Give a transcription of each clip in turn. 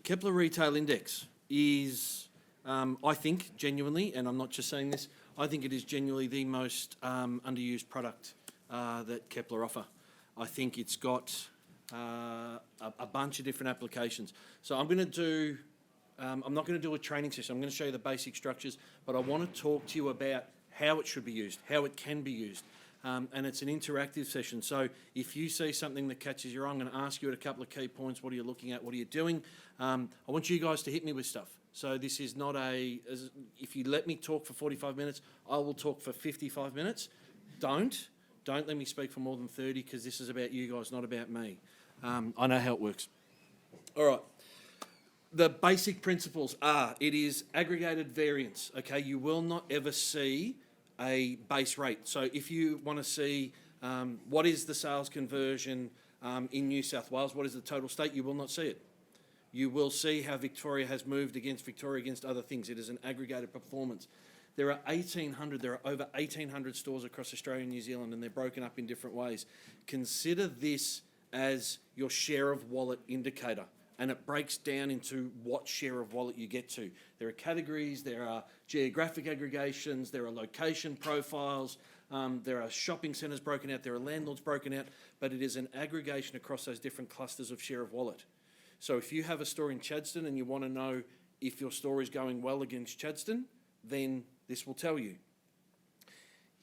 Kepler Retail Index is, I think, genuinely, and I'm not just saying this, I think it is genuinely the most underused product that Kepler offer. I think it's got a bunch of different applications. So I'm going to do, I'm not going to do a training session. I'm going to show you the basic structures, but I want to talk to you about how it should be used, how it can be used. And it's an interactive session. So if you see something that catches your eye, I'm going to ask you at a couple of key points. What are you looking at? What are you doing? I want you guys to hit me with stuff. So this is not if you let me talk for 45 minutes, I will talk for 55 minutes. Don't let me speak for more than 30 because this is about you guys, not about me. I know how it works. All right. The basic principles are, it is aggregated variance, okay? You will not ever see a base rate. So if you want to see what is the sales conversion in New South Wales, what is the total state, you will not see it. You will see how Victoria has moved against Victoria against other things. It is an aggregated performance. There are over 1,800 stores across Australia and New Zealand, and they're broken up in different ways. Consider this as your share of wallet indicator, and it breaks down into what share of wallet you get to. There are categories, there are geographic aggregations, there are location profiles, there are shopping centres broken out, there are landlords broken out, but it is an aggregation across those different clusters of share of wallet. So if you have a store in Chadstone and you want to know if your store is going well against Chadstone, then this will tell you.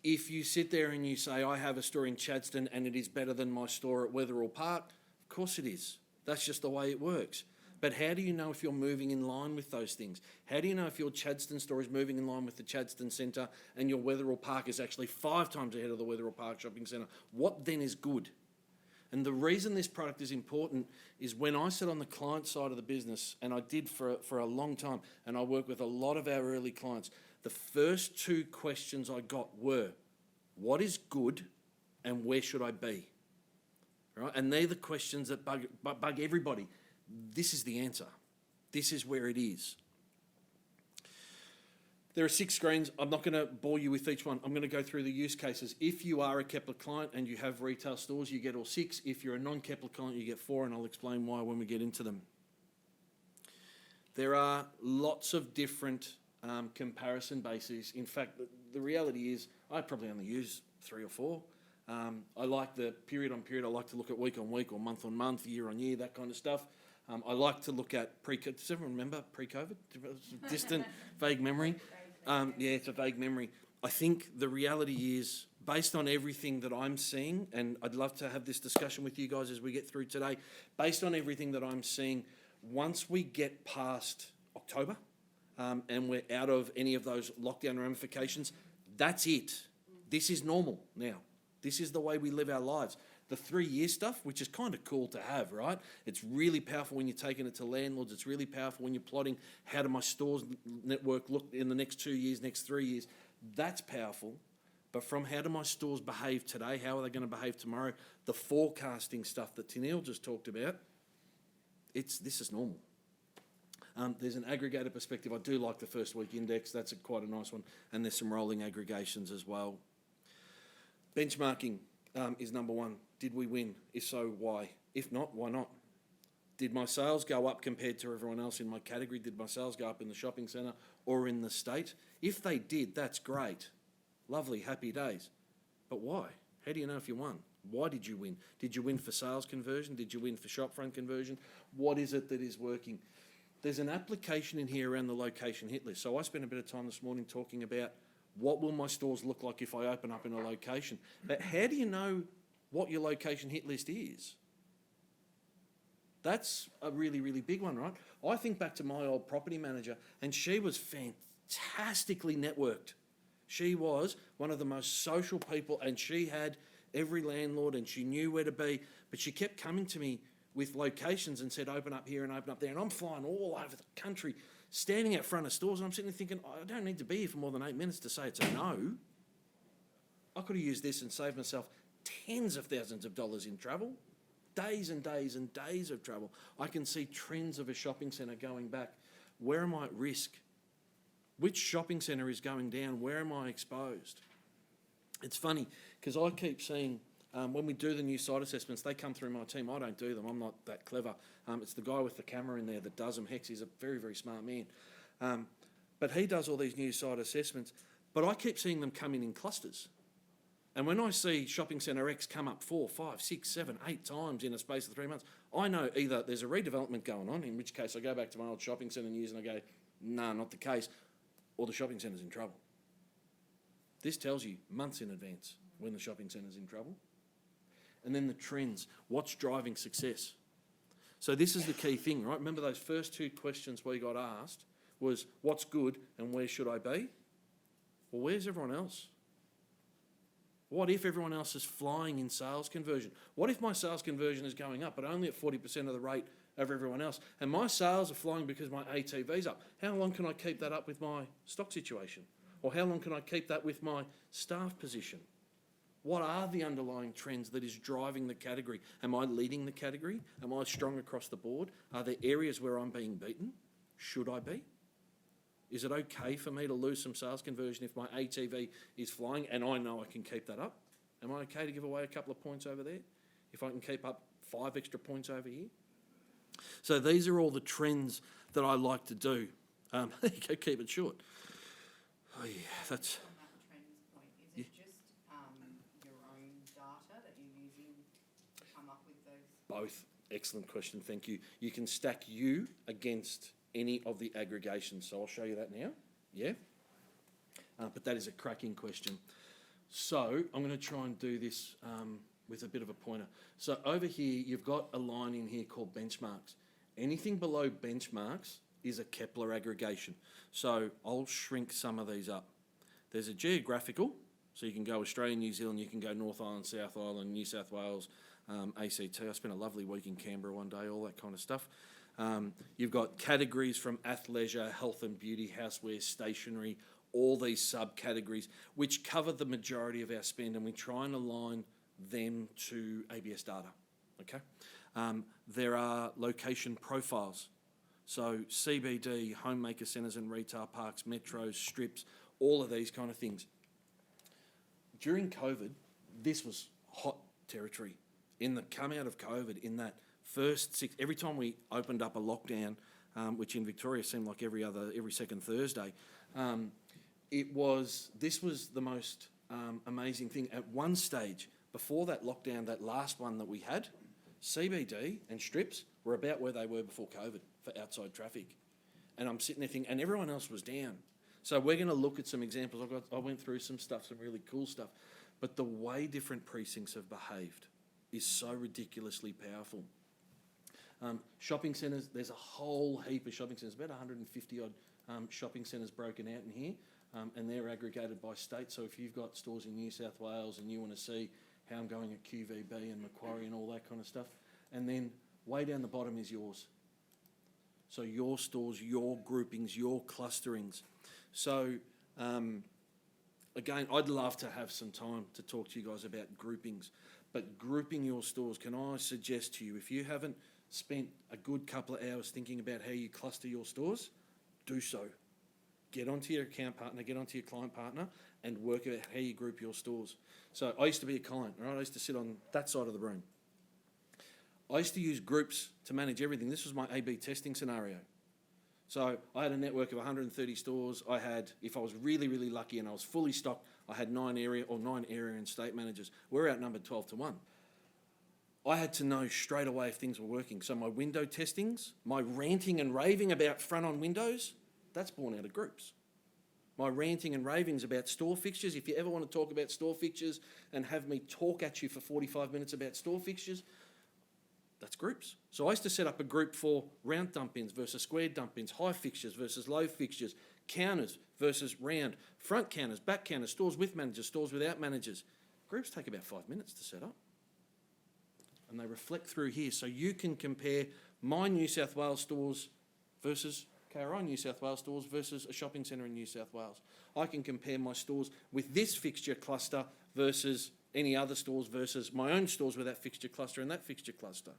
If you sit there and you say, I have a store in Chadstone and it is better than my store at Wetherill Park, of course it is. That's just the way it works. But how do you know if you're moving in line with those things? How do you know if your Chadstone store is moving in line with the Chadstone Centre and your Wetherill Park is actually 5 times ahead of the Wetherill Park Shopping Centre? What then is good? And the reason this product is important is when I sit on the client side of the business, and I did for a long time, and I work with a lot of our early clients, the first 2 questions I got were, what is good and where should I be? Right? And they're the questions that bug everybody. This is the answer. This is where it is. There are 6 screens. I'm not going to bore you with each one. I'm going to go through the use cases. If you are a Kepler client and you have retail stores, you get all 6. If you're a non-Kepler client, you get 4, and I'll explain why when we get into them. There are lots of different comparison bases. In fact, the reality is I probably only use 3 or 4. I like the period on period. I like to look at week on week or month on month, year on year, that kind of stuff. I like to look at pre-COVID. Does everyone remember pre-COVID? Distant, vague memory. Yeah, it's a vague memory. I think the reality is, based on everything that I'm seeing, and I'd love to have this discussion with you guys as we get through today, based on everything that I'm seeing, once we get past October and we're out of any of those lockdown ramifications, that's it. This is normal now. This is the way we live our lives. The 3-year stuff, which is kind of cool to have, right? It's really powerful when you're taking it to landlords. It's really powerful when you're plotting how do my stores network look in the next 2 years, next 3 years. That's powerful. But from how do my stores behave today, how are they going to behave tomorrow, the forecasting stuff that Tennille just talked about, this is normal. There's an aggregated perspective. I do like the first week index. That's quite a nice one. And there's some rolling aggregations as well. Benchmarking is number 1. Did we win? If so, why? If not, why not? Did my sales go up compared to everyone else in my category? Did my sales go up in the shopping centre or in the state? If they did, that's great. Lovely, happy days. But why? How do you know if you won? Why did you win? Did you win for sales conversion? Did you win for shopfront conversion? What is it that is working? There's an application in here around the location hit list. So I spent a bit of time this morning talking about what will my stores look like if I open up in a location. But how do you know what your location hit list is? That's a really, really big one, right? I think back to my old property manager, and she was fantastically networked. She was one of the most social people, and she had every landlord, and she knew where to be. But she kept coming to me with locations and said, open up here and open up there. And I'm flying all over the country, standing out front of stores, and I'm sitting there thinking, I don't need to be here for more than 8 minutes to say it's a no. I could have used this and saved myself tens of thousands of dollars in travel, days and days and days of travel. I can see trends of a shopping centre going back. Where am I at risk? Which shopping centre is going down? Where am I exposed? It's funny because I keep seeing When we do the new site assessments, they come through my team. I don't do them. I'm not that clever. It's the guy with the camera in there that does them. Hex, he's a very, very smart man. But he does all these new site assessments. But I keep seeing them come in clusters. And when I see Shopping Centre X come up 4, 5, 6, 7, 8 times in a space of 3 months, I know either there's a redevelopment going on, in which case I go back to my old shopping centre news and I go, no, not the case, or the shopping centre's in trouble. This tells you months in advance when the shopping centre's in trouble. And then the trends, what's driving success? So this is the key thing, right? Remember those first 2 questions we got asked was, what's good and where should I be? Well, where's everyone else? What if everyone else is flying in sales conversion? What if my sales conversion is going up, but only at 40% of the rate of everyone else? And my sales are flying because my ATV's up. How long can I keep that up with my stock situation? Or how long can I keep that with my staff position? What are the underlying trends that is driving the category? Am I leading the category? Am I strong across the board? Are there areas where I'm being beaten? Should I be? Is it okay for me to lose some sales conversion if my ATV is flying and I know I can keep that up? Am I okay to give away a couple of points over there if I can keep up 5 extra points over here? So these are all the trends that I like to do. Keep it short. Oh yeah, that's... On that trends point, is it just your own data that you're using to come up with those? Both. Excellent question, thank you. You can stack you against any of the aggregations. So I'll show you that now. Yeah? But that is a cracking question. So I'm going to try and do this with a bit of a pointer. So over here, you've got a line in here called benchmarks. Anything below benchmarks is a Kepler aggregation. So I'll shrink some of these up. There's a geographical, so you can go Australia, New Zealand, you can go North Island, South Island, New South Wales, ACT. I spent a lovely week in Canberra one day, all that kind of stuff. You've got categories from athleisure, health and beauty, houseware, stationery, all these subcategories, which cover the majority of our spend, and we try and align them to ABS data, okay? There are location profiles. So CBD, homemaker centres and retail parks, metros, strips, all of these kind of things. During COVID, this was hot territory. Come out of COVID, in that first 6, every time we opened up a lockdown, which in Victoria seemed like every second Thursday, this was the most amazing thing. At one stage, before that lockdown, that last one that we had, CBD and strips were about where they were before COVID for outside traffic. And I'm sitting there thinking, and everyone else was down. So we're going to look at some examples. I went through some stuff, some really cool stuff. But the way different precincts have behaved is so ridiculously powerful. Shopping centres, there's a whole heap of shopping centres, about 150 odd shopping centres broken out in here, and they're aggregated by state. So if you've got stores in New South Wales and you want to see how I'm going at QVB and Macquarie and all that kind of stuff, and then way down the bottom is yours. So your stores, your groupings, your clusterings. So again, I'd love to have some time to talk to you guys about groupings, but grouping your stores, can I suggest to you, if you haven't spent a good couple of hours thinking about how you cluster your stores, do so. Get onto your account partner, get onto your client partner, and work out how you group your stores. So I used to be a client, right? I used to sit on that side of the room. I used to use groups to manage everything. This was my A/B testing scenario. So I had a network of 130 stores. I had, if I was really, really lucky and I was fully stocked, I had 9 area and state managers. We're outnumbered 12-1. I had to know straight away if things were working. So my window testings, my ranting and raving about front-on windows, that's born out of groups. My ranting and ravings about store fixtures, if you ever want to talk about store fixtures and have me talk at you for 45 minutes about store fixtures, that's groups. So I used to set up a group for round dump-ins versus square dump-ins, high fixtures versus low fixtures, counters versus round, front counters, back counters, stores with managers, stores without managers. Groups take about 5 minutes to set up. And they reflect through here. So you can compare my New South Wales stores versus KRI New South Wales stores versus a shopping centre in New South Wales. I can compare my stores with this fixture cluster versus any other stores versus my own stores with that fixture cluster and that fixture cluster.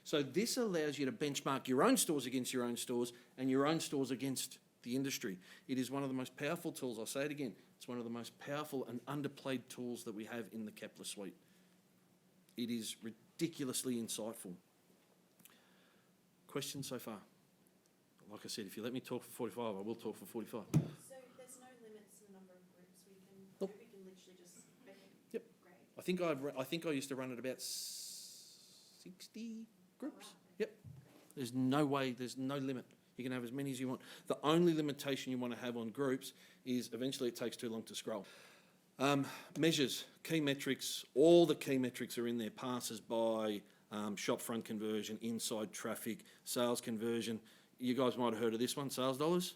So this allows you to benchmark your own stores against your own stores and your own stores against the industry. It is one of the most powerful tools. I'll say it again. It's one of the most powerful and underplayed tools that we have in the Kepler suite. It is ridiculously insightful. Questions so far? Like I said, if you let me talk for 45, I will talk for 45. So there's no limits to the number of groups we can do? Nope. We can literally just... Okay. Yep. Great. I think I used to run at about 60 groups. Oh, wow. Yep. There's no way, there's no limit. You can have as many as you want. The only limitation you want to have on groups is eventually it takes too long to scroll. Measures, key metrics, all the key metrics are in there. Passes by, shop front conversion, inside traffic, sales conversion. You guys might have heard of this one, sales dollars,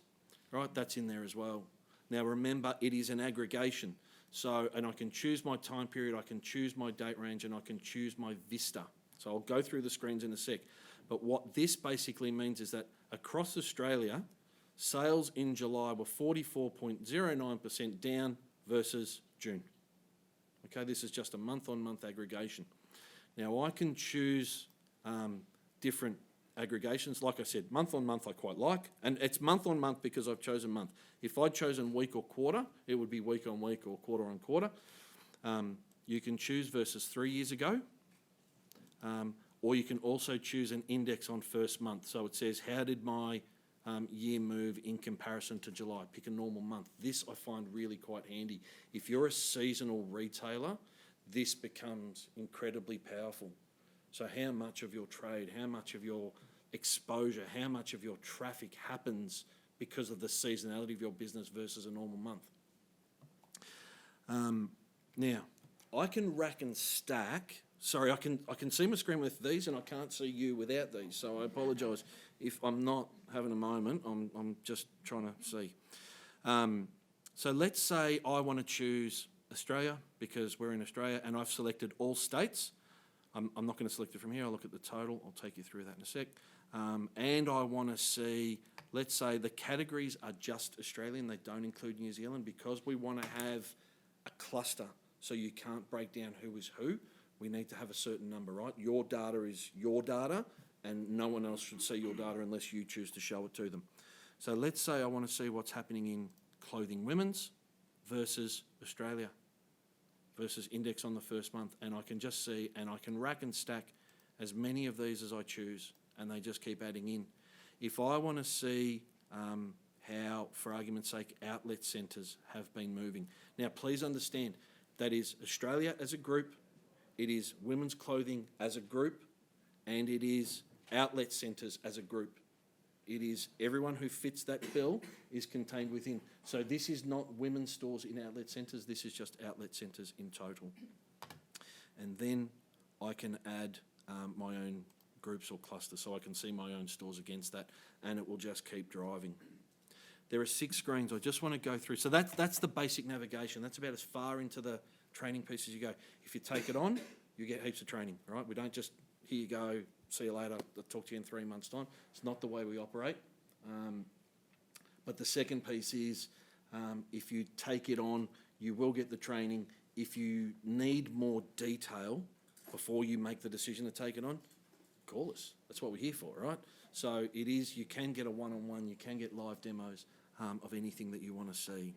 right? That's in there as well. Now remember, it is an aggregation. So, and I can choose my time period, I can choose my date range, and I can choose my vista. So I'll go through the screens in a sec. But what this basically means is that across Australia, sales in July were 44.09% down versus June. Okay, this is just a month-on-month aggregation. Now I can choose different aggregations. Like I said, month-on-month I quite like, and it's month-on-month because I've chosen month. If I'd chosen week or quarter, it would be week-on-week or quarter-on-quarter. You can choose versus 3 years ago, or you can also choose an index on first month. So it says, how did my year move in comparison to July? Pick a normal month. This I find really quite handy. If you're a seasonal retailer, this becomes incredibly powerful. So how much of your trade, how much of your exposure, how much of your traffic happens because of the seasonality of your business versus a normal month? Now, I can rack and stack. Sorry, I can see my screen with these and I can't see you without these, so I apologise if I'm not having a moment. I'm just trying to see. So let's say I want to choose Australia because we're in Australia and I've selected all states. I'm not going to select it from here. I'll look at the total. I'll take you through that in a sec. And I want to see, let's say the categories are just Australian. They don't include New Zealand because we want to have a cluster so you can't break down who is who. We need to have a certain number, right? Your data is your data and no one else should see your data unless you choose to show it to them. So let's say I want to see what's happening in clothing women's versus Australia versus index on the first month, and I can just see, and I can rack and stack as many of these as I choose, and they just keep adding in. If I want to see how, for argument's sake, outlet centres have been moving. Now, please understand, that is Australia as a group, it is women's clothing as a group, and it is outlet centres as a group. It is everyone who fits that bill is contained within. So this is not women's stores in outlet centres, this is just outlet centres in total. And then I can add my own groups or clusters, so I can see my own stores against that, and it will just keep driving. There are 6 screens I just want to go through. So that's the basic navigation. That's about as far into the training piece as you go. If you take it on, you get heaps of training, right? We don't just, here you go, see you later, I'll talk to you in 3 months' time. It's not the way we operate. But the second piece is, if you take it on, you will get the training. If you need more detail before you make the decision to take it on, call us. That's what we're here for, right? So it is, you can get a one-on-one, you can get live demos of anything that you want to see.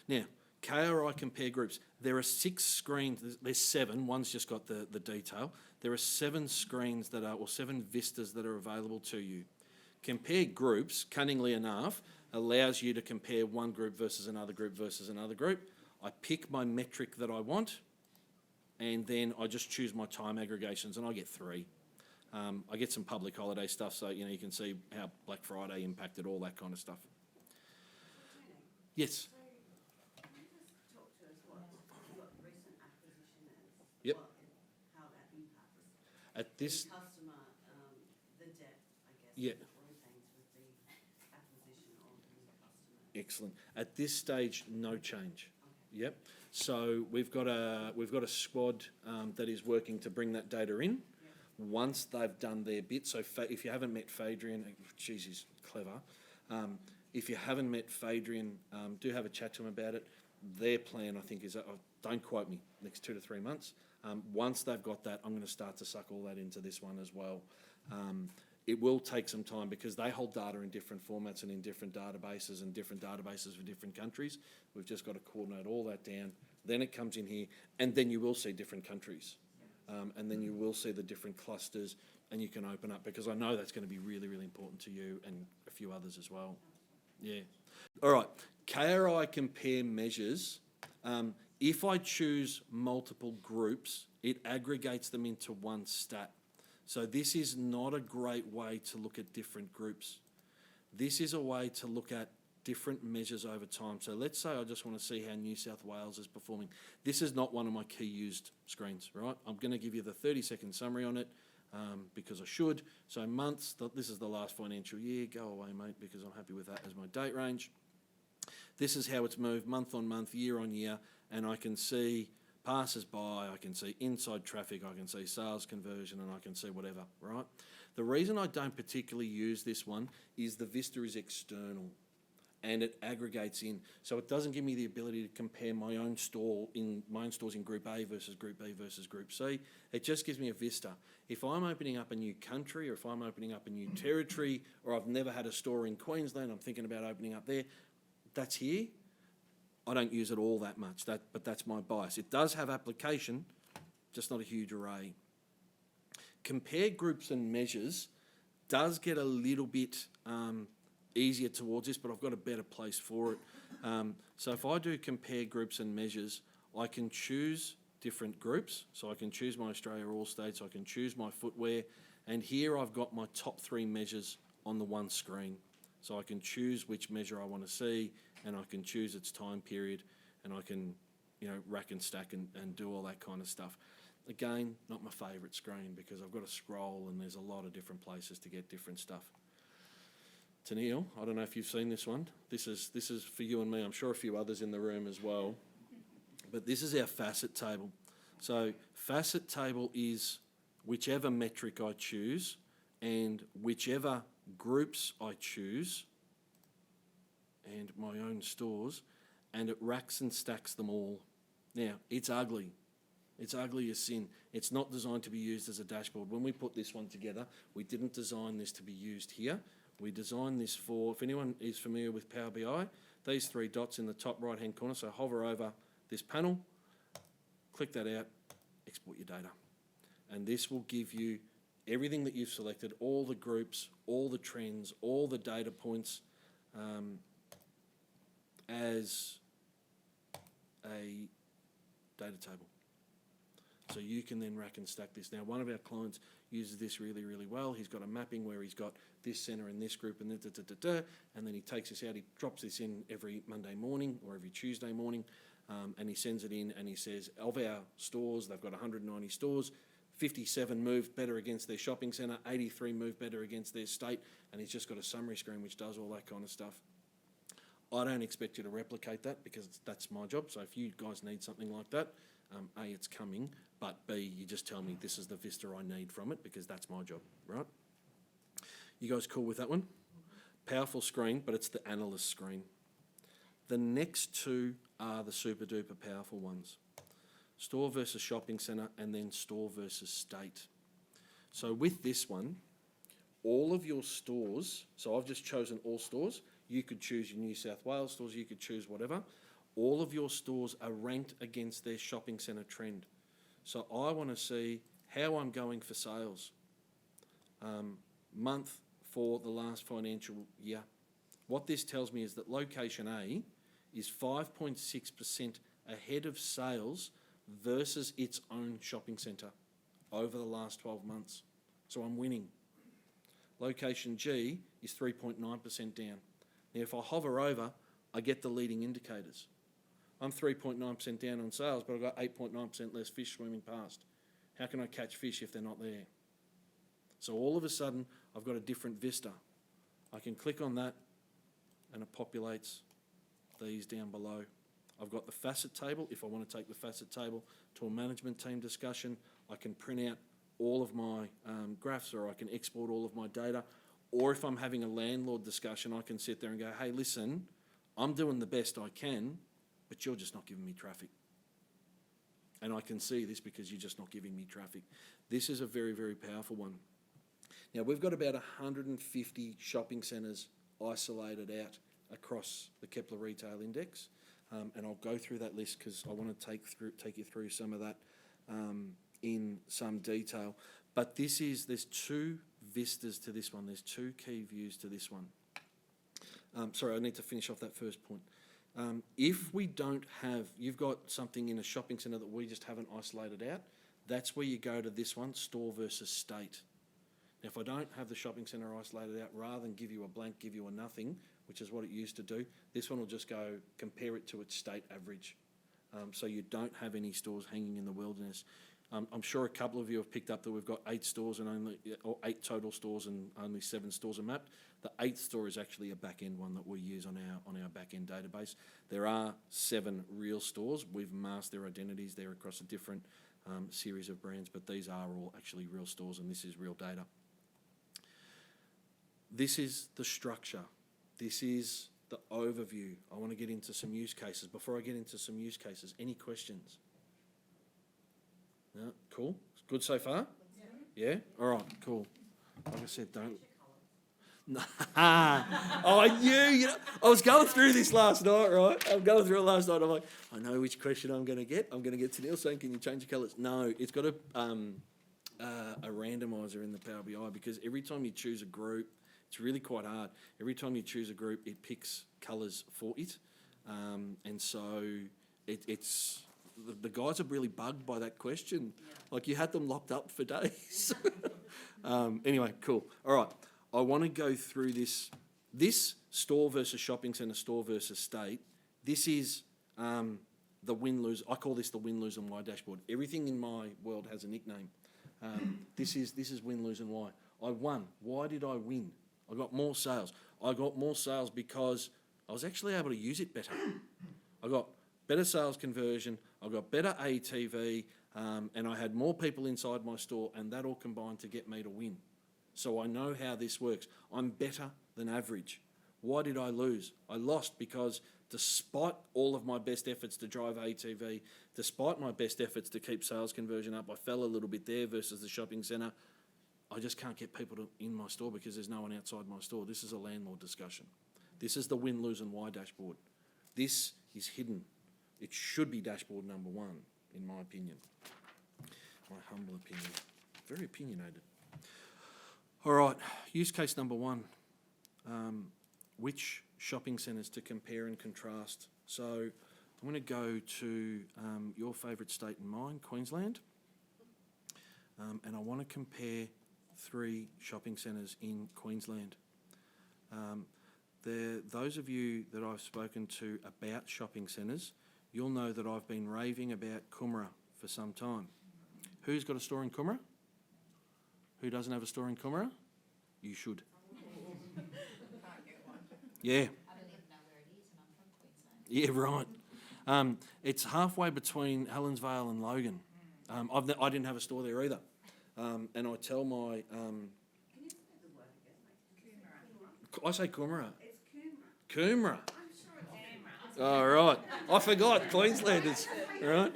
Now, KRI compare groups. There are 6 screens, there's 7, one's just got the detail. There are 7 screens that are, or 7 vistas that are available to you. Compare groups, cunningly enough, allows you to compare one group versus another group versus another group. I pick my metric that I want, and then I just choose my time aggregations, and I get 3. I get some public holiday stuff, so you can see how Black Friday impacted, all that kind of stuff. Yes. Yep. How that impacts At this, the customer, the depth, I guess, yeah. retains with the acquisition of the customer. Excellent. At this stage, no change. Okay. Yep. So we've got a squad that is working to bring that data in. Yep. Once they've done their bit, so if you haven't met Phaedrian, geez, he's clever. If you haven't met Phaedrian, do have a chat to him about it. Their plan, I think, is, don't quote me, next 2 to 3 months. Once they've got that, I'm going to start to suck all that into this one as well. It will take some time because they hold data in different formats and in different databases for different countries. We've just got to coordinate all that down. Then it comes in here, and then you will see different countries. and then you will see the different clusters, and you can open up, because I know that's going to be really, really important to you and a few others as well. Yeah. All right. KRI compare measures. If I choose multiple groups, it aggregates them into one stat. So this is not a great way to look at different groups. This is a way to look at different measures over time. So let's say I just want to see how New South Wales is performing. This is not one of my key used screens, right? I'm going to give you the 30-second summary on it because I should. So months, this is the last financial year. Go away, mate, because I'm happy with that as my date range. This is how it's moved month on month, year on year, and I can see passers by, I can see inside traffic, I can see sales conversion, and I can see whatever, right? The reason I don't particularly use this one is the Vista is external and it aggregates in. So it doesn't give me the ability to compare my own stores in Group A versus Group B versus Group C. It just gives me a Vista. If I'm opening up a new country, or if I'm opening up a new territory, or I've never had a store in Queensland, I'm thinking about opening up there, that's here. I don't use it all that much, but that's my bias. It does have application, just not a huge array. Compare groups and measures does get a little bit easier towards this, but I've got a better place for it. So if I do compare groups and measures, I can choose different groups. So I can choose my Australia All States, I can choose my footwear, and here I've got my top 3 measures on the one screen. So I can choose which measure I want to see, and I can choose its time period, and I can, rack and stack and do all that kind of stuff. Again, not my favourite screen because I've got to scroll and there's a lot of different places to get different stuff. Tennille, I don't know if you've seen this one. This is for you and me. I'm sure a few others in the room as well. But this is our facet table. So facet table is whichever metric I choose and whichever groups I choose and my own stores, and it racks and stacks them all. Now, it's ugly. It's ugly as sin. It's not designed to be used as a dashboard. When we put this one together, we didn't design this to be used here. We designed this for, if anyone is familiar with Power BI, these 3 dots in the top right-hand corner, so hover over this panel, click that out, export your data. And this will give you everything that you've selected, all the groups, all the trends, all the data points as a data table. So you can then rack and stack this. Now, one of our clients uses this really, really well. He's got a mapping where he's got this centre and this group and and then he takes this out, he drops this in every Monday morning or every Tuesday morning, and he sends it in and he says, of our stores, they've got 190 stores, 57 moved better against their shopping centre, 83 moved better against their state, and he's just got a summary screen which does all that kind of stuff. I don't expect you to replicate that because that's my job. So if you guys need something like that, A, it's coming, but B, you just tell me this is the Vista I need from it because that's my job, right? You guys cool with that one? Powerful screen, but it's the analyst screen. The next 2 are the super duper powerful ones. Store versus shopping centre, and then store versus state. So with this one, all of your stores, so I've just chosen all stores. You could choose your New South Wales stores, you could choose whatever. All of your stores are ranked against their shopping centre trend. So I want to see how I'm going for sales. Month for the last financial year. What this tells me is that location A is 5.6% ahead of sales versus its own shopping centre over the last 12 months. So I'm winning. Location G is 3.9% down. Now, if I hover over, I get the leading indicators. I'm 3.9% down on sales, but I've got 8.9% less fish swimming past. How can I catch fish if they're not there? So all of a sudden, I've got a different vista. I can click on that and it populates these down below. I've got the facet table. If I want to take the facet table to a management team discussion, I can print out all of my graphs, or I can export all of my data. Or if I'm having a landlord discussion, I can sit there and go, hey, listen, I'm doing the best I can, but you're just not giving me traffic. And I can see this because you're just not giving me traffic. This is a very, very powerful one. Now, we've got about 150 shopping centres isolated out across the Kepler Retail Index. And I'll go through that list because I want to take you through some of that in some detail. But there's two vistas to this one. There's two key views to this one. Sorry, I need to finish off that first point. If we don't have, you've got something in a shopping centre that we just haven't isolated out, that's where you go to this one, store versus state. Now, if I don't have the shopping centre isolated out, rather than give you a blank, give you a nothing, which is what it used to do, this one will just go compare it to its state average. So you don't have any stores hanging in the wilderness. I'm sure a couple of you have picked up that we've got 8 stores and or 8 total stores and only 7 stores are mapped. The 8th store is actually a back-end one that we use on our back-end database. There are 7 real stores. We've masked their identities there across a different series of brands, but these are all actually real stores and this is real data. This is the structure. This is the overview. I want to get into some use cases. Before I get into some use cases, any questions? No? Cool? Good so far? Yeah? All right, cool. Like I said, don't... Oh, I knew, I was going through this last night, right? I'm going through it last night. I'm like, I know which question I'm going to get. I'm going to get to Neil saying, can you change the colours? No, it's got a randomiser in the Power BI because every time you choose a group, it's really quite hard. Every time you choose a group, it picks colours for it. And so it's... The guys are really bugged by that question. Yeah. Like you had them locked up for days. Anyway, cool. All right. I want to go through this store versus shopping centre, store versus state. This is the win-lose. I call this the win-lose and why dashboard. Everything in my world has a nickname. This is win, lose and why. I won. Why did I win? I got more sales. I got more sales because I was actually able to use it better. I got better sales conversion, I got better ATV, and I had more people inside my store, and that all combined to get me to win. So I know how this works. I'm better than average. Why did I lose? I lost because despite all of my best efforts to drive ATV, despite my best efforts to keep sales conversion up, I fell a little bit there versus the shopping centre. I just can't get people in my store because there's no one outside my store. This is a landlord discussion. This is the win, lose and why dashboard. This is hidden. It should be dashboard number 1, in my opinion. My humble opinion. Very opinionated. All right, use case number 1. Which shopping centres to compare and contrast? So I'm going to go to your favourite state and mine, Queensland. And I want to compare 3 shopping centres in Queensland. Those of you that I've spoken to about shopping centres, you'll know that I've been raving about Coomera for some time. Who's got a store in Coomera? Who doesn't have a store in Coomera? You should. Can't get one. Yeah. I don't even know where it is, and I'm from Queensland. Yeah, right. It's halfway between Helensvale and Logan. I didn't have a store there either. And I tell my... Can you say the word again? I say Coomera. It's Coomera. Coomera. I'm sure it's Coomera. Oh, right. I forgot. Queenslanders. Right?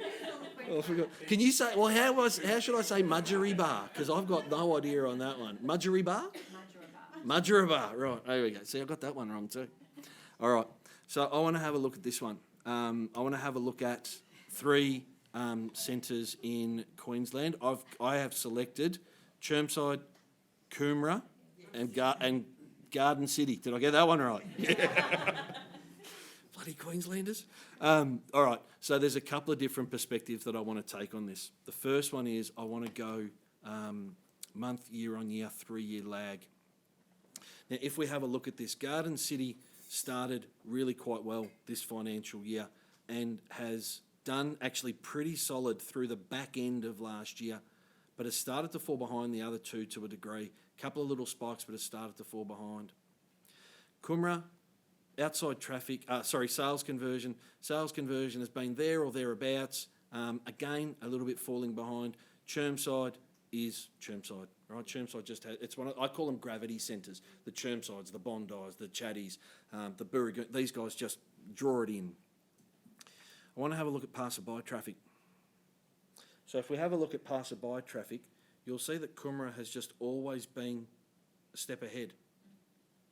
I forgot. Can you say... Well, how should I say Mudgery-Bar? Because I've got no idea on that one. Mudgery-Bar? Mudgery-Bar. Right. There we go. See, I got that one wrong too. All right. So I want to have a look at this one. I want to have a look at 3 centres in Queensland. I have selected Chermside, Coomera, and Garden City. Did I get that one right? Yeah. Bloody Queenslanders. All right. So there's a couple of different perspectives that I want to take on this. The first one is I want to go month, year on year, 3-year lag. Now, if we have a look at this, Garden City started really quite well this financial year and has done actually pretty solid through the back end of last year, but has started to fall behind the other 2 to a degree. A couple of little spikes, but has started to fall behind. Coomera, outside traffic, sales conversion. Sales conversion has been there or thereabouts. Again, a little bit falling behind. Chermside is Chermside, right? Chermside just has, I call them gravity centres. The Chermsides, the Bondis, the Chatties, the Burrigoon, these guys just draw it in. I want to have a look at passerby traffic. So if we have a look at passerby traffic, you'll see that Coomera has just always been a step ahead.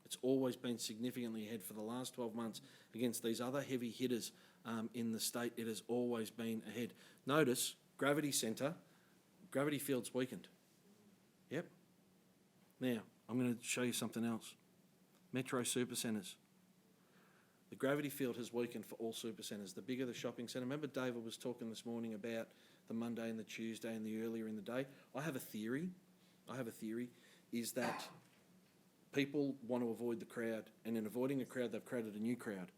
It's always been significantly ahead for the last 12 months against these other heavy hitters in the state. It has always been ahead. Notice, Gravity Centre Gravity field's weakened. Yep. Now, I'm going to show you something else. Metro supercentres. The gravity field has weakened for all supercentres. The bigger the shopping centre. Remember David was talking this morning about the Monday and the Tuesday and the earlier in the day. I have a theory, is that people want to avoid the crowd, and in avoiding a crowd, they've created a new crowd.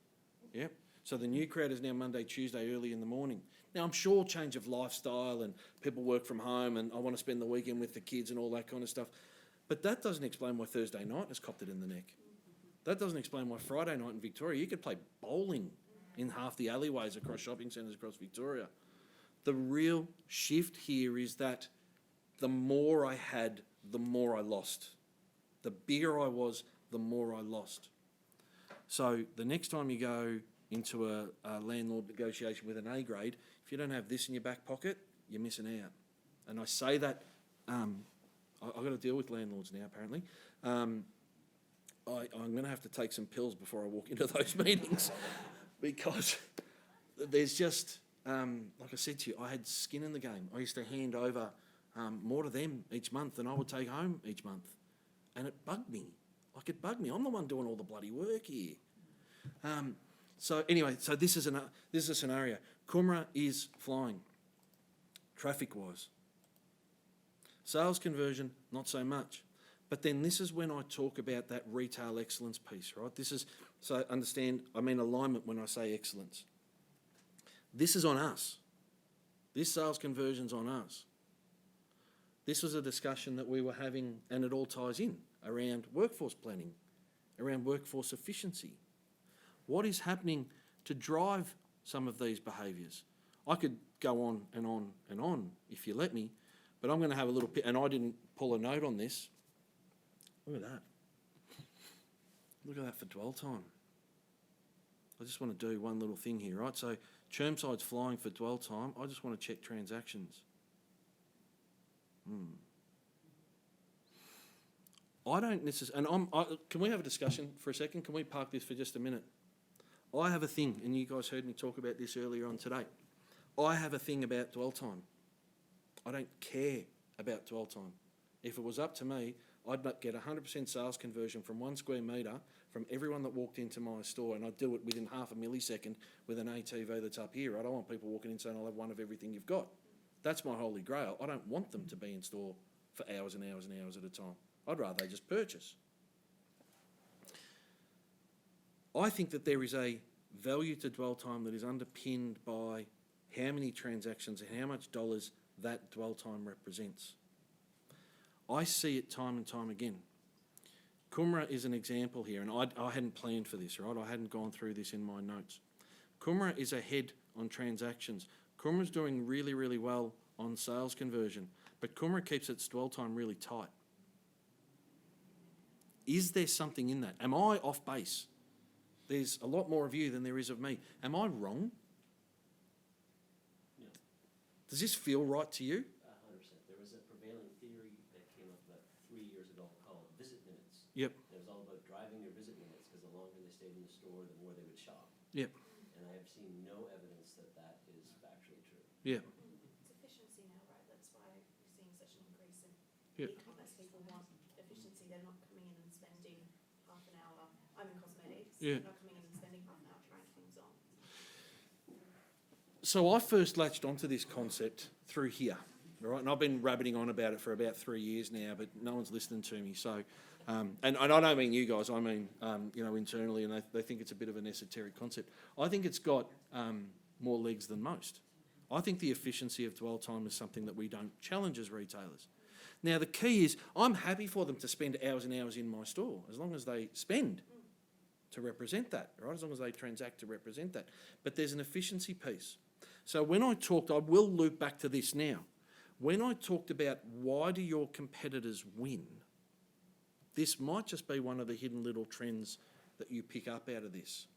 Yep. So the new crowd is now Monday, Tuesday, early in the morning. Now, I'm sure change of lifestyle and people work from home and I want to spend the weekend with the kids and all that kind of stuff. But that doesn't explain why Thursday night has copped it in the neck. That doesn't explain why Friday night in Victoria, you could play bowling in half the alleyways across shopping centres across Victoria. The real shift here is that the more I had, the more I lost. The bigger I was, the more I lost. So the next time you go into a landlord negotiation with an A grade, if you don't have this in your back pocket, you're missing out. And I say that, I've got to deal with landlords now apparently. I'm going to have to take some pills before I walk into those meetings because there's just, like I said to you, I had skin in the game. I used to hand over more to them each month than I would take home each month. And it bugged me. Like it bugged me. I'm the one doing all the bloody work here. So anyway, so this is a scenario. Coomera is flying, traffic-wise. Sales conversion, not so much. But then this is when I talk about that retail excellence piece, right? This is, so understand, I mean alignment when I say excellence. This is on us. This sales conversion's on us. This was a discussion that we were having, and it all ties in, around workforce planning, around workforce efficiency. What is happening to drive some of these behaviours? I could go on and on and on if you let me, but I'm going to have a little bit, and I didn't pull a note on this. Look at that. Look at that for dwell time. I just want to do one little thing here, right? So Chermside's flying for dwell time. I just want to check transactions. I don't necessarily, and can we have a discussion for a second? Can we park this for just a minute? I have a thing, and you guys heard me talk about this earlier on today. I have a thing about dwell time. I don't care about dwell time. If it was up to me, I'd get 100% sales conversion from 1 square metre from everyone that walked into my store, and I'd do it within half a millisecond with an ATV that's up here. I don't want people walking in saying, I'll have one of everything you've got. That's my holy grail. I don't want them to be in store for hours and hours and hours at a time. I'd rather they just purchase. I think that there is a value to dwell time that is underpinned by how many transactions and how much dollars that dwell time represents. I see it time and time again. Coomera is an example here, and I hadn't planned for this, right? I hadn't gone through this in my notes. Coomera is ahead on transactions. Coomera's doing really, really well on sales conversion, but Coomera keeps its dwell time really tight. Is there something in that? Am I off base? There's a lot more of you than there is of me. Am I wrong? No. Does this feel right to you? 100%. There was a prevailing theory that came up about 3 years ago called visit minutes. Yep. It was all about driving your visit minutes because the longer they stayed in the store, the more they would shop. Yep. And I have seen no evidence that that is factually true. Yeah. It's efficiency now, right? That's why we're seeing such an increase in Yep. e-commerce. People want efficiency. They're not coming in and spending half an hour. I'm in cosmetics. Yeah. They're not coming in and spending half an hour trying things on. So I first latched onto this concept through here, all right? And I've been rabbiting on about it for about 3 years now, but no one's listening to me. So, and I don't mean you guys, I mean, internally, and they think it's a bit of an esoteric concept. I think it's got more legs than most. I think the efficiency of dwell time is something that we don't challenge as retailers. Now, the key is I'm happy for them to spend hours and hours in my store, as long as they spend to represent that, right? As long as they transact to represent that. But there's an efficiency piece. So when I talked, I will loop back to this now. When I talked about why do your competitors win, this might just be one of the hidden little trends that you pick up out of this.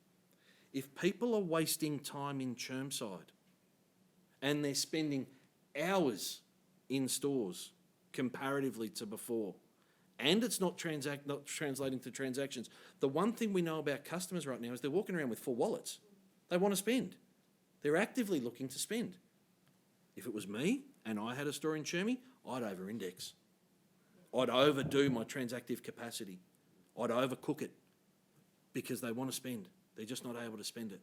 If people are wasting time in Chermside and they're spending hours in stores comparatively to before, and it's not translating to transactions, the one thing we know about customers right now is they're walking around with full wallets. They want to spend. They're actively looking to spend. If it was me and I had a store in Chermy, I'd over-index. I'd overdo my transactive capacity. I'd overcook it because they want to spend. They're just not able to spend it.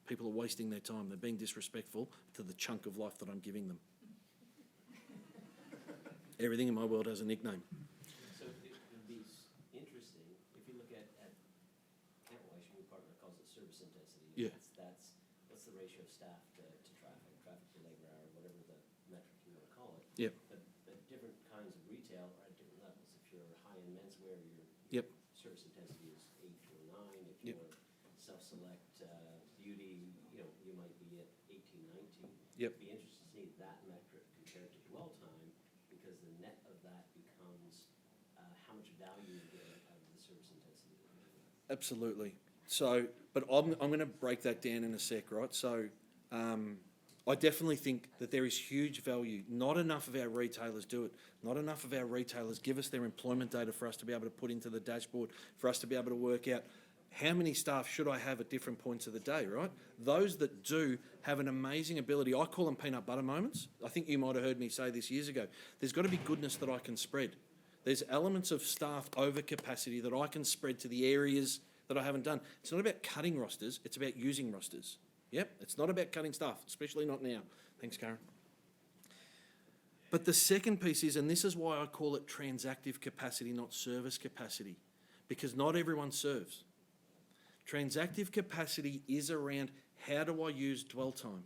People are wasting their time. They're being disrespectful to the chunk of life that I'm giving them. Everything in my world has a nickname. So it would be interesting, if you look at Kentway, your partner calls it service intensity. Yeah. That's what's the ratio of staff to traffic to labor hour, whatever the metric you want to call it. Yep. But different kinds of retail are at different levels. If you're high-end menswear, your Yep. service intensity is 8 or 9. If Yep. you're self-select beauty, you might be at 18, 19. Yep. It'd be interesting to see that metric compared to dwell time, because the net of that becomes how much value you get out of the service intensity. Absolutely. So, but I'm going to break that down in a sec, right? So, I definitely think that there is huge value. Not enough of our retailers do it. Not enough of our retailers give us their employment data for us to be able to put into the dashboard, for us to be able to work out how many staff should I have at different points of the day, right? Those that do have an amazing ability. I call them peanut butter moments. I think you might have heard me say this years ago. There's got to be goodness that I can spread. There's elements of staff overcapacity that I can spread to the areas that I haven't done. It's not about cutting rosters, it's about using rosters. Yep, it's not about cutting staff, especially not now. Thanks, Karen. But the second piece is, and this is why I call it transactive capacity, not service capacity, because not everyone serves. Transactive capacity is around how do I use dwell time.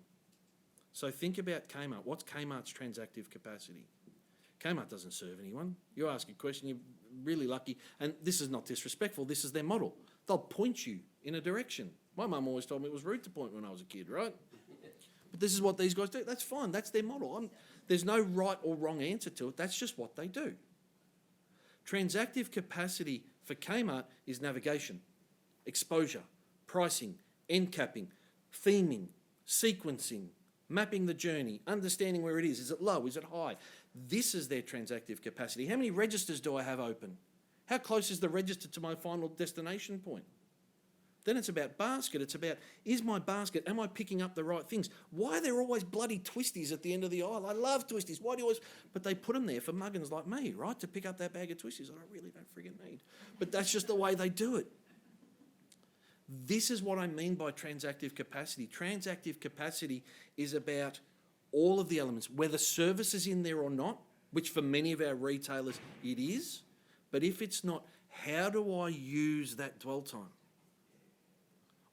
So think about Kmart. What's Kmart's transactive capacity? Kmart doesn't serve anyone. You ask a question, you're really lucky. And this is not disrespectful, this is their model. They'll point you in a direction. My mum always told me it was rude to point when I was a kid, right? But this is what these guys do. That's fine, that's their model. There's no right or wrong answer to it, that's just what they do. Transactive capacity for Kmart is navigation, exposure, pricing, end capping, theming, sequencing, mapping the journey, understanding where it is. Is it low? Is it high? This is their transactive capacity. How many registers do I have open? How close is the register to my final destination point? Then it's about basket. It's about, is my basket, am I picking up the right things? Why are there always bloody twisties at the end of the aisle? I love twisties. Why do you always... But they put them there for muggins like me, right? To pick up that bag of twisties I really don't friggin' need. But that's just the way they do it. This is what I mean by transactive capacity. Transactive capacity is about all of the elements, whether service is in there or not, which for many of our retailers it is. But if it's not, how do I use that dwell time?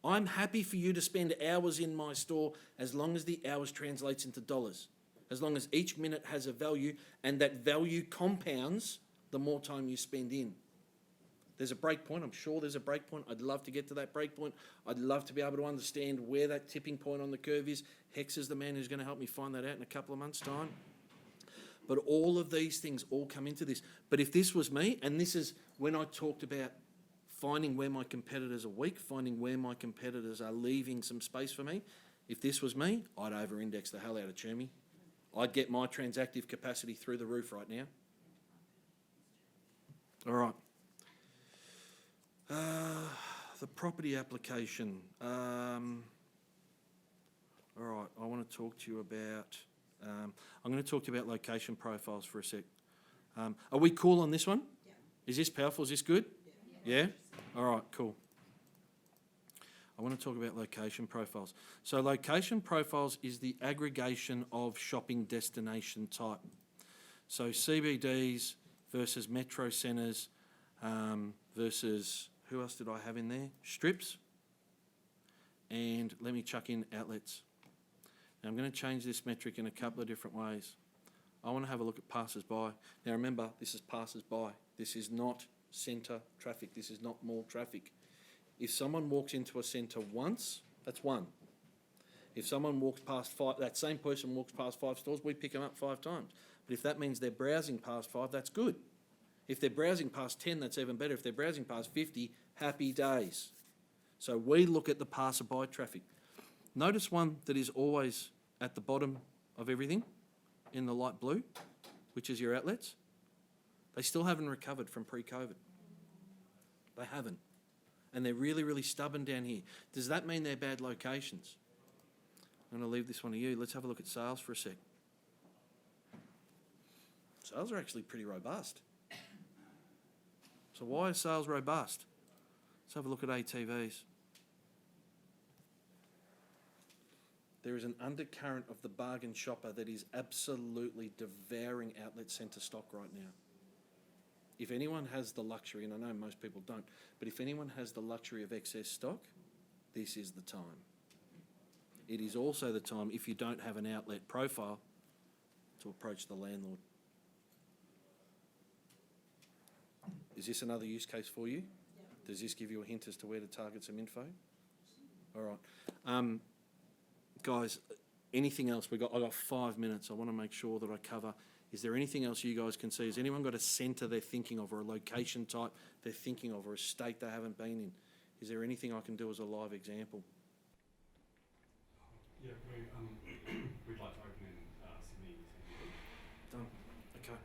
I'm happy for you to spend hours in my store as long as the hours translates into dollars, as long as each minute has a value and that value compounds the more time you spend in. There's a break point. I'm sure there's a break point. I'd love to get to that break point. I'd love to be able to understand where that tipping point on the curve is. Hex is the man who's going to help me find that out in a couple of months' time. But all of these things all come into this. But if this was me, and this is when I talked about finding where my competitors are weak, finding where my competitors are leaving some space for me, if this was me, I'd over-index the hell out of Chermy. I'd get my transactive capacity through the roof right now. All right. The property application. All right, I want to talk to you about... I'm going to talk to you about location profiles for a sec. Are we cool on this one? Yeah. Is this powerful? Is this good? Yeah? All right, cool. I want to talk about location profiles. So location profiles is the aggregation of shopping destination type. So CBDs versus metro centres versus... Who else did I have in there? Strips. And let me chuck in outlets. Now I'm going to change this metric in a couple of different ways. I want to have a look at passers-by. Now remember, this is passers-by. This is not centre traffic. This is not mall traffic. If someone walks into a centre once, that's one. If someone walks past five, that same person walks past 5 stores, we pick them up 5 times. But if that means they're browsing past 5, that's good. If they're browsing past 10, that's even better. If they're browsing past 50, happy days. So we look at the passer-by traffic. Notice one that is always at the bottom of everything in the light blue, which is your outlets. They still haven't recovered from pre-COVID. They haven't. And they're really, really stubborn down here. Does that mean they're bad locations? I'm going to leave this one to you. Let's have a look at sales for a sec. Sales are actually pretty robust. So why is sales robust? Let's have a look at ATVs. There is an undercurrent of the bargain shopper that is absolutely devouring outlet centre stock right now. If anyone has the luxury, and I know most people don't, but if anyone has the luxury of excess stock, this is the time. It is also the time, if you don't have an outlet profile, to approach the landlord. Is this another use case for you? Yep. Does this give you a hint as to where to target some info? All right. Guys, anything else? I got 5 minutes. I want to make sure that I cover. Is there anything else you guys can see? Has anyone got a centre they're thinking of, or a location type they're thinking of, or a state they haven't been in? Is there anything I can do as a live example? Yeah, we'd like to open in Sydney. Done. Okay.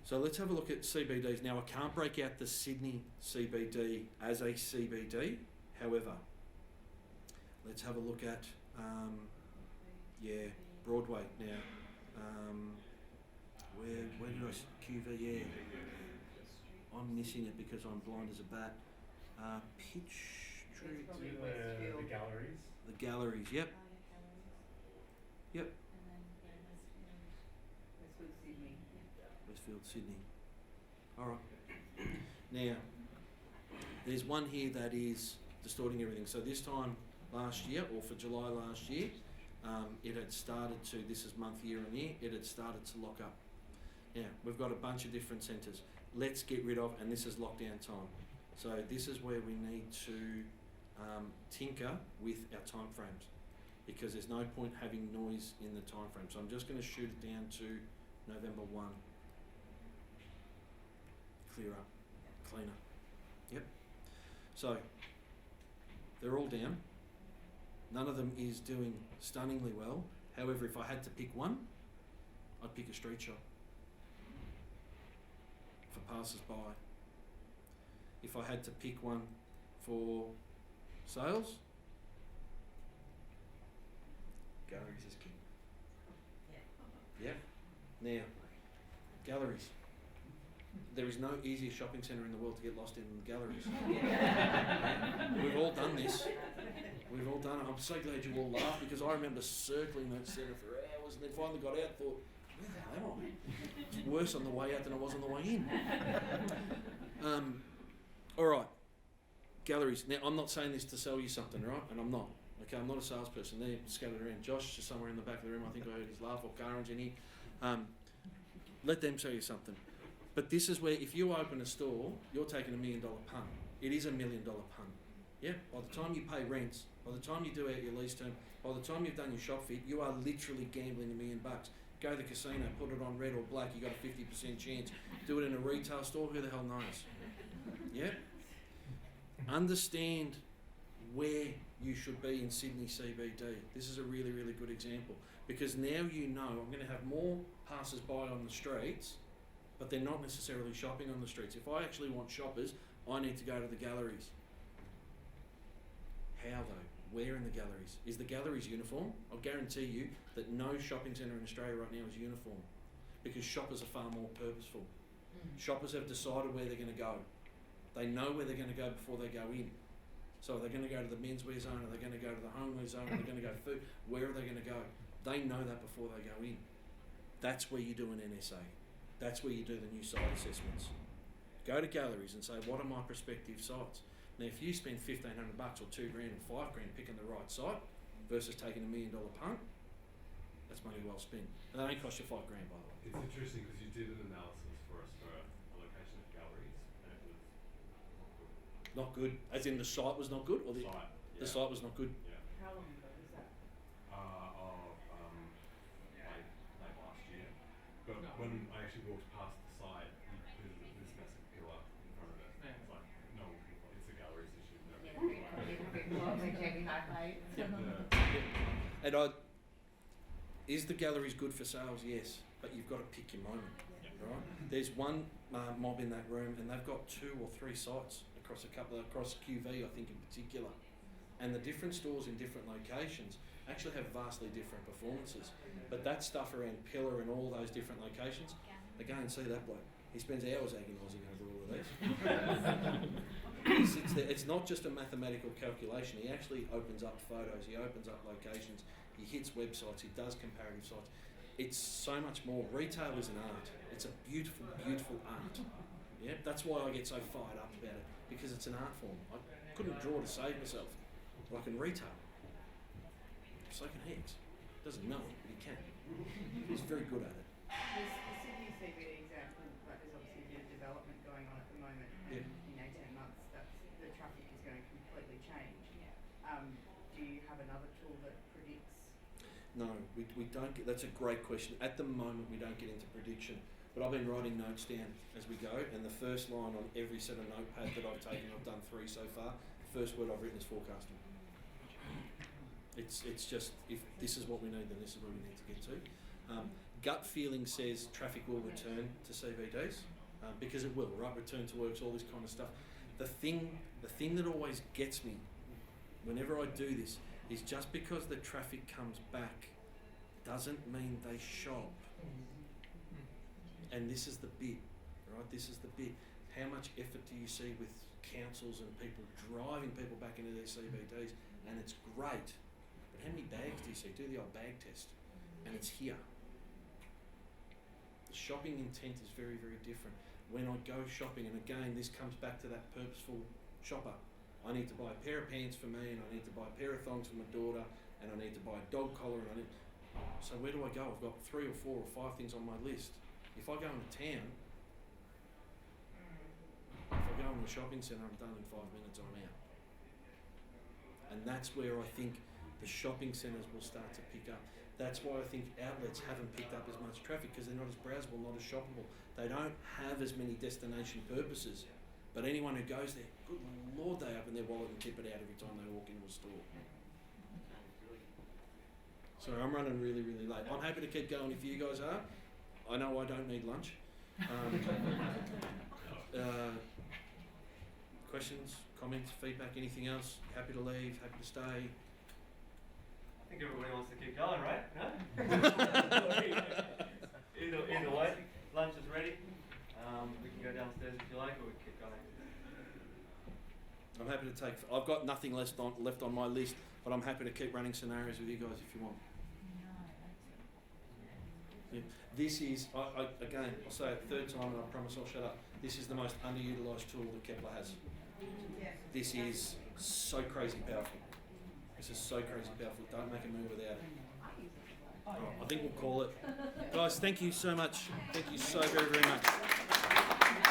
So let's have a look at CBDs. Now, I can't break out the Sydney CBD as a CBD. However, let's have a look at, Broadway now. Where did I QV? Yeah. I'm missing it because I'm blind as a bat. Pitch Street. It's probably The Westfield. galleries. The galleries, yep. Yep. Westfield, Sydney. Westfield, Sydney. All right. Now, there's one here that is distorting everything. So this time last year, or for July last year, it had started to, this is month, year on year, it had started to lock up. Now, we've got a bunch of different centres. Let's get rid of, and this is lockdown time. So this is where we need to tinker with our time frames, because there's no point having noise in the time frame. So I'm just going to shoot it down to November 1. Clear up, cleaner. Yep. So they're all down. None of them is doing stunningly well. However, if I had to pick one, I'd pick a street shop for passers-by. If I had to pick one for sales, galleries is king. Yep. Now, galleries. There is no easier shopping centre in the world to get lost in than galleries. We've all done this. We've all done it. I'm so glad you all laughed, because I remember circling that centre for hours, and then finally got out and thought, where the hell am I? It's worse on the way out than it was on the way in. All right, galleries. Now, I'm not saying this to sell you something, right? And I'm not. Okay, I'm not a salesperson. They're scattered around. Josh is somewhere in the back of the room. I think I heard his laugh, or Karen's in here. Let them sell you something. But this is where, if you open a store, you're taking $1 million punt. It is $1 million punt. Yeah. By the time you pay rents, by the time you do out your lease term, by the time you've done your shop fit, you are literally gambling $1 million. Go to the casino, put it on red or black, you got a 50% chance. Do it in a retail store, who the hell knows? Yeah. Understand where you should be in Sydney CBD. This is a really, really good example, because now you know I'm going to have more passers-by on the streets, but they're not necessarily shopping on the streets. If I actually want shoppers, I need to go to the galleries. How though? Where in the galleries? Is the galleries uniform? I'll guarantee you that no shopping centre in Australia right now is uniform, because shoppers are far more purposeful. Shoppers have decided where they're going to go. They know where they're going to go before they go in. So are they going to go to the menswear zone? Are they going to go to the homeware zone? Are they going to go food? Where are they going to go? They know that before they go in. That's where you do an NSA. That's where you do the new site assessments. Go to galleries and say, what are my prospective sites? Now, if you spend $1,500 or $2,000 or $5,000 picking the right site versus taking $1 million punt, that's money well spent. And that ain't cost you $5,000, by the way. It's interesting because you did an analysis for us for a location of galleries, and it was Not good. As in the site was not good, or the site. the site was not good. Yeah. How long ago was that? Late last year. But when I actually walked past the site, there's this massive pillar in front of it. It's like, no, it's a galleries issue. No, And is the galleries good for sales? Yes, but you've got to pick your moment, right? There's one mob in that room, and they've got 2 or 3 sites across QV, I think in particular. And the different stores in different locations actually have vastly different performances. But that stuff around Pillar and all those different locations, again, see that bloke. He spends hours agonising over all of these. He sits there. It's not just a mathematical calculation. He actually opens up photos, he opens up locations, he hits websites, he does comparative sites. It's so much more. Retail is an art. It's a beautiful, beautiful art. Yeah, that's why I get so fired up about it, because it's an art form. I couldn't draw to save myself, but I can retail. So can Hicks. Doesn't know it, but he can. He's very good at it. The Sydney CBD example, but there's obviously a bit of development going on at the moment, and in 18 months, the traffic is going to completely change. Do you have another tool that predicts? No, we don't get. That's a great question. At the moment, we don't get into prediction. But I've been writing notes down as we go, and the first line on every set of notepad that I've taken, I've done 3 so far. The first word I've written is forecasting. It's just, if this is what we need, then this is where we need to get to. Gut feeling says traffic will return to CBDs, because it will, right? Return to works, all this kind of stuff. The thing that always gets me whenever I do this is just because the traffic comes back doesn't mean they shop. And this is the bit, right? This is the bit. How much effort do you see with councils and people driving people back into their CBDs? And it's great. But how many bags do you see? Do the old bag test. And it's here. The shopping intent is very, very different. When I go shopping, and again, this comes back to that purposeful shopper. I need to buy a pair of pants for me, and I need to buy a pair of thongs for my daughter, and I need to buy a dog collar, and so where do I go? I've got 3 or 4 or 5 things on my list. If I go into town, if I go in the shopping centre, I'm done in 5 minutes, I'm out. And that's where I think the shopping centres will start to pick up. That's why I think outlets haven't picked up as much traffic, because they're not as browsable, not as shoppable. They don't have as many destination purposes. But anyone who goes there, good Lord, they open their wallet and tip it out every time they walk into a store. Sorry, I'm running really, really late. I'm happy to keep going if you guys are. I know I don't need lunch. Questions, comments, feedback, anything else? Happy to leave, happy to stay. I think everybody wants to keep going, right? No? either way, lunch is ready. We can go downstairs if you like, or we can keep going. I'm happy to take. I've got nothing left on my list, but I'm happy to keep running scenarios with you guys if you want. Yeah. This is, again, I'll say it 3rd time and I promise I'll shut up. This is the most underutilised tool that Kepler has. This is so crazy powerful. This is so crazy powerful. Don't make a move without it. I think we'll call it. Guys, thank you so much. Thank you so very, very much.